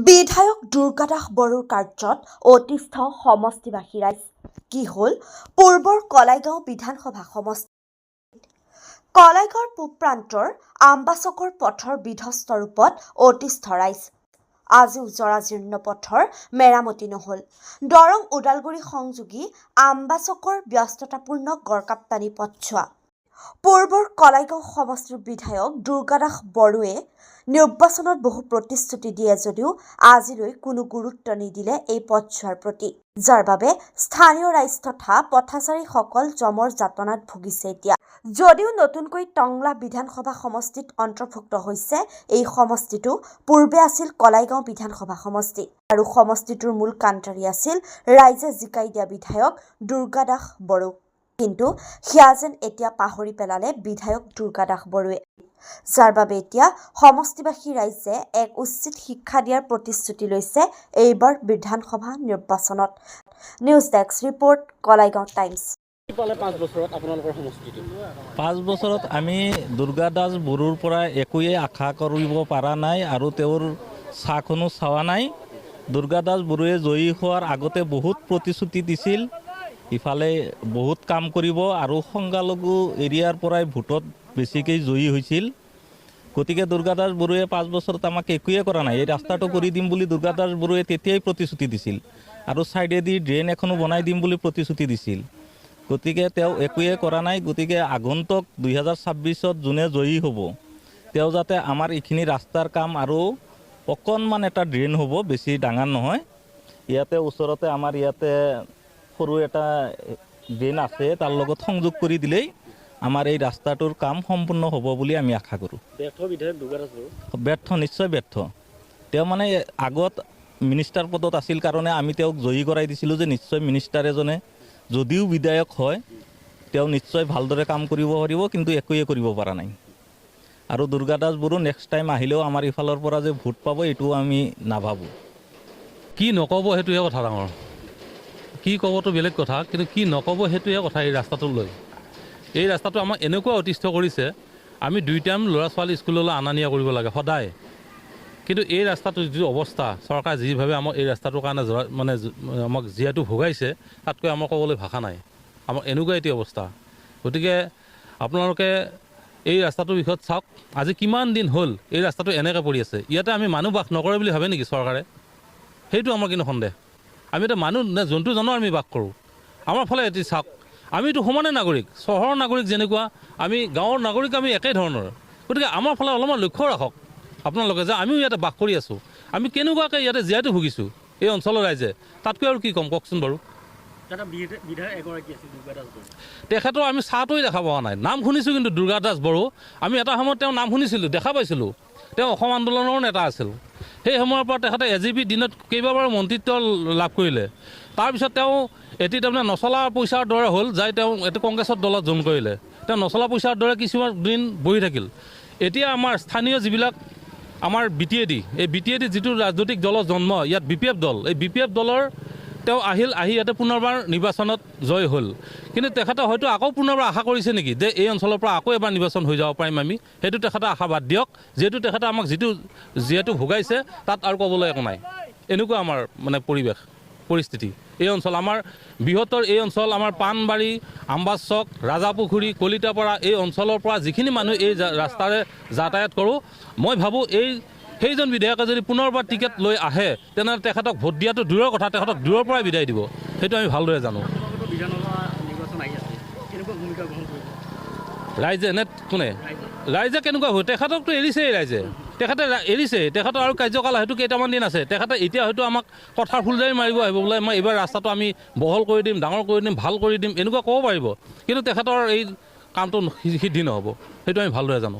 বিধায়ক দুৰ্গাদাস বড়োৰ কাৰ্যত অতিষ্ঠ সমষ্টিবাসী ৰাইজ। কি হ'ল পূৰ্বৰ কলাইগাঁও বিধানসভা সমষ্টি। কলাইগাঁৱৰ পূব প্ৰান্তৰ আম্বাচকৰ পথৰ বিধ্বস্ত ৰূপত অতিষ্ঠ ৰাইজ। আজিও জৰাজীৰ্ণ পথৰ মেৰামতি নহল। দৰং ওদালগুৰি সংযোগী আম্বাচকৰ ব্যস্ততাপূৰ্ণ গড়কাপ্তানি পথছোৱা। পূৰ্বৰ কলাইগাঁও সমষ্টিৰ বিধায়ক দুৰ্গাদাস বড়োৱে নিৰ্বাচনত বহু প্ৰতিশ্ৰুতি দিয়ে যদিও আজিলৈ কোনো গুৰুত্ব নিদিলে এই পথছোৱাৰ প্ৰতি, যাৰ বাবে স্থানীয় ৰাইজ তথা পথাচাৰীসকল জমৰ যাতনাত ভুগিছে। এতিয়া যদিও নতুনকৈ টংলা বিধানসভা সমষ্টিত অন্তৰ্ভুক্ত হৈছে, এই সমষ্টিটো পূৰ্বে আছিল কলাইগাঁও বিধানসভা সমষ্টি আৰু সমষ্টিটোৰ মূল কাণ্ডাৰী আছিল ৰাইজে জিকাই দিয়া বিধায়ক দুৰ্গাদাস বড়ো। কিন্তু সেয়া যেন এতিয়া পাহৰি পেলালে বিধায়ক দুৰ্গাদাস বড়োৱে, যাৰ বাবে এতিয়া সমষ্টিবাসী ৰাইজে এক উচিত শিক্ষা দিয়াৰ প্ৰতিশ্ৰুতি লৈছে এইবাৰ বিধানসভা নিৰ্বাচনত। News desk report, Kalaigaon times. 5 বছৰত আমি দুৰ্গাদাস বড়োৰ পৰা একোৱে আশা কৰিব পৰা নাই আৰু তেওঁৰ চাহখনো চাৱা নাই। দুৰ্গাদাস বড়োৱে জয়ী হোৱাৰ আগতে বহুত প্ৰতিশ্ৰুতি দিছিল, ইফালে বহুত কাম কৰিব আৰু সংখ্যালঘু এৰিয়াৰ পৰাই ভোটত বেছিকৈ জয়ী হৈছিল। গতিকে দুৰ্গাদাস বড়োৱে 5 বছৰত আমাক একোৱে কৰা নাই। এই ৰাস্তাটো কৰি দিম বুলি দুৰ্গাদাস বড়োৱে তেতিয়াই প্ৰতিশ্ৰুতি দিছিল আৰু ছাইডেদি ড্ৰেইন এখনো বনাই দিম বুলি প্ৰতিশ্ৰুতি দিছিল। গতিকে তেওঁ একোৱে কৰা নাই। গতিকে আগন্তুক 2026ত যোনে জয়ী হ'ব, তেওঁ যাতে আমাৰ এইখিনি ৰাস্তাৰ কাম আৰু অকণমান এটা ড্ৰেইন হ'ব, বেছি ডাঙৰ নহয়। ইয়াতে ওচৰতে আমাৰ ইয়াতে সৰু এটা ড্ৰেইন আছে, তাৰ লগত সংযোগ কৰি দিলেই আমাৰ এই ৰাস্তাটোৰ কাম সম্পূৰ্ণ হ'ব বুলি আমি আশা কৰোঁ। ব্যৰ্থ, নিশ্চয় ব্যৰ্থ। তেওঁ মানে আগত মিনিষ্টাৰ পদত আছিল কাৰণে আমি তেওঁক জয়ী কৰাই দিছিলোঁ যে নিশ্চয় মিনিষ্টাৰ এজনে যদিও বিধায়ক হয় তেওঁ নিশ্চয় ভালদৰে কাম কৰিব পাৰিব, কিন্তু একোৱে কৰিব পৰা নাই। আৰু দুৰ্গাদাস বড়ো নেক্সট টাইম আহিলেও আমাৰ ইফালৰ পৰা যে ভোট পাব এইটো আমি নাভাবোঁ। কি নক'ব সেইটোহে কথা ডাঙৰ, কি ক'বতো বেলেগ কথা, কিন্তু কি নক'ব সেইটোহে কথা। এই ৰাস্তাটো লৈ এই ৰাস্তাটো আমাক এনেকুৱা অতিষ্ঠ কৰিছে, আমি 2 টাইম ল'ৰা ছোৱালী স্কুললৈ অনা নিয়া কৰিব লাগে সদায়। কিন্তু এই ৰাস্তাটোৰ যিটো অৱস্থা, চৰকাৰে যিভাৱে আমাক এই ৰাস্তাটোৰ কাৰণে মানে আমাক যিহেতু ভোগাইছে, তাতকৈ আমাৰ ক'বলৈ ভাষা নাই। আমাৰ এনেকুৱা এটি অৱস্থা। গতিকে আপোনালোকে এই ৰাস্তাটোৰ বিষয়ত চাওক, আজি কিমান দিন হ'ল এই ৰাস্তাটো এনেকৈ পৰি আছে। ইয়াতে আমি মানুহ বাস নকৰে বুলি ভাবে নেকি চৰকাৰে? সেইটো আমাৰ কিন্তু সন্দেহ। আমি এতিয়া মানুহ নে জন্তু জানোৱাৰ আমি বাস কৰোঁ। আমাৰ ফালে এটি চাওক, আমিতো সমানে নাগৰিক, চহৰৰ নাগৰিক যেনেকুৱা, আমি গাঁৱৰ নাগৰিক আমি একেই ধৰণৰ। গতিকে আমাৰ ফালে অলপমান লক্ষ্য ৰাখক আপোনালোকে যে আমিও ইয়াতে বাস কৰি আছোঁ, আমি কেনেকুৱাকৈ ইয়াতে জীয়াইটো ভুগিছোঁ এই অঞ্চলৰ ৰাইজে। তাতকৈ আৰু কি ক'ম কওকচোন বাৰু। তেখেতৰ আমি চাহটোৱে দেখা পোৱা নাই, নাম শুনিছোঁ কিন্তু দুৰ্গাদাস বড়ো। আমি এটা সময়ত তেওঁৰ নাম শুনিছিলোঁ, দেখা পাইছিলোঁ। তেওঁ অসম আন্দোলনৰ নেতা আছিল। সেই সময়ৰ পৰা তেখেতে AGP দিনত কেইবাবাৰো মন্ত্ৰিত্ব লাভ কৰিলে। তাৰপিছত তেওঁ এটি তাৰমানে নচলা পইচাৰ দৰে হ'ল, যাই তেওঁ এটি কংগ্ৰেছৰ দলত জইন কৰিলে। তেওঁ নচলা পইচাৰ দৰে কিছুমান দিন বহি থাকিল। এতিয়া আমাৰ স্থানীয় যিবিলাক আমাৰ BTAD, এই BTAD যিটো ৰাজনৈতিক দলৰ জন্ম, ইয়াত BPF দল, এই BPF দলৰ তেওঁ আহি ইয়াতে পুনৰবাৰ নিৰ্বাচনত জয় হ'ল। কিন্তু তেখেতে হয়তো আকৌ পুনৰবাৰ আশা কৰিছে নেকি যে এই অঞ্চলৰ পৰা আকৌ এবাৰ নিৰ্বাচন হৈ যাব পাৰিম আমি। সেইটো তেখেতে আশা বাদ দিয়ক, যিহেতু তেখেতে আমাক যিহেতু ভোগাইছে, তাত আৰু ক'বলৈ একো নাই। এনেকুৱা আমাৰ মানে পৰিস্থিতি। এই অঞ্চল আমাৰ বৃহত্তৰ, এই অঞ্চল আমাৰ পাণবাৰী, আম্বাচক, ৰাজাপুখুৰী, কলিতাপাৰা, এই অঞ্চলৰ পৰা যিখিনি মানুহ এই ৰাস্তাৰে যাতায়াত কৰোঁ, মই ভাবোঁ সেইজন বিধায়কে যদি পুনৰবাৰ টিকেট লৈ আহে, তেনেহ'লে তেখেতক ভোট দিয়াটো দূৰৰ কথা, তেখেতক দূৰৰ পৰাই বিদায় দিব। সেইটো আমি ভালদৰে জানো। ৰাইজে নে কোনে? ৰাইজে কেনেকুৱা হ'ব? তেখেতকতো এৰিছেই ৰাইজে, তেখেতে এৰিছে। তেখেতৰ আৰু কাৰ্যকাল হয়তো কেইটামান দিন আছে। তেখেতে এতিয়া হয়তো আমাক কথাৰ ফুলজাৰি মাৰিব আহিব বোলে, মই এইবাৰ ৰাস্তাটো আমি বহল কৰি দিম, ডাঙৰ কৰি দিম, ভাল কৰি দিম, এনেকুৱা ক'ব পাৰিব। কিন্তু তেখেতৰ এই কামটো সিদ্ধি নহ'ব, সেইটো আমি ভালদৰে জানো।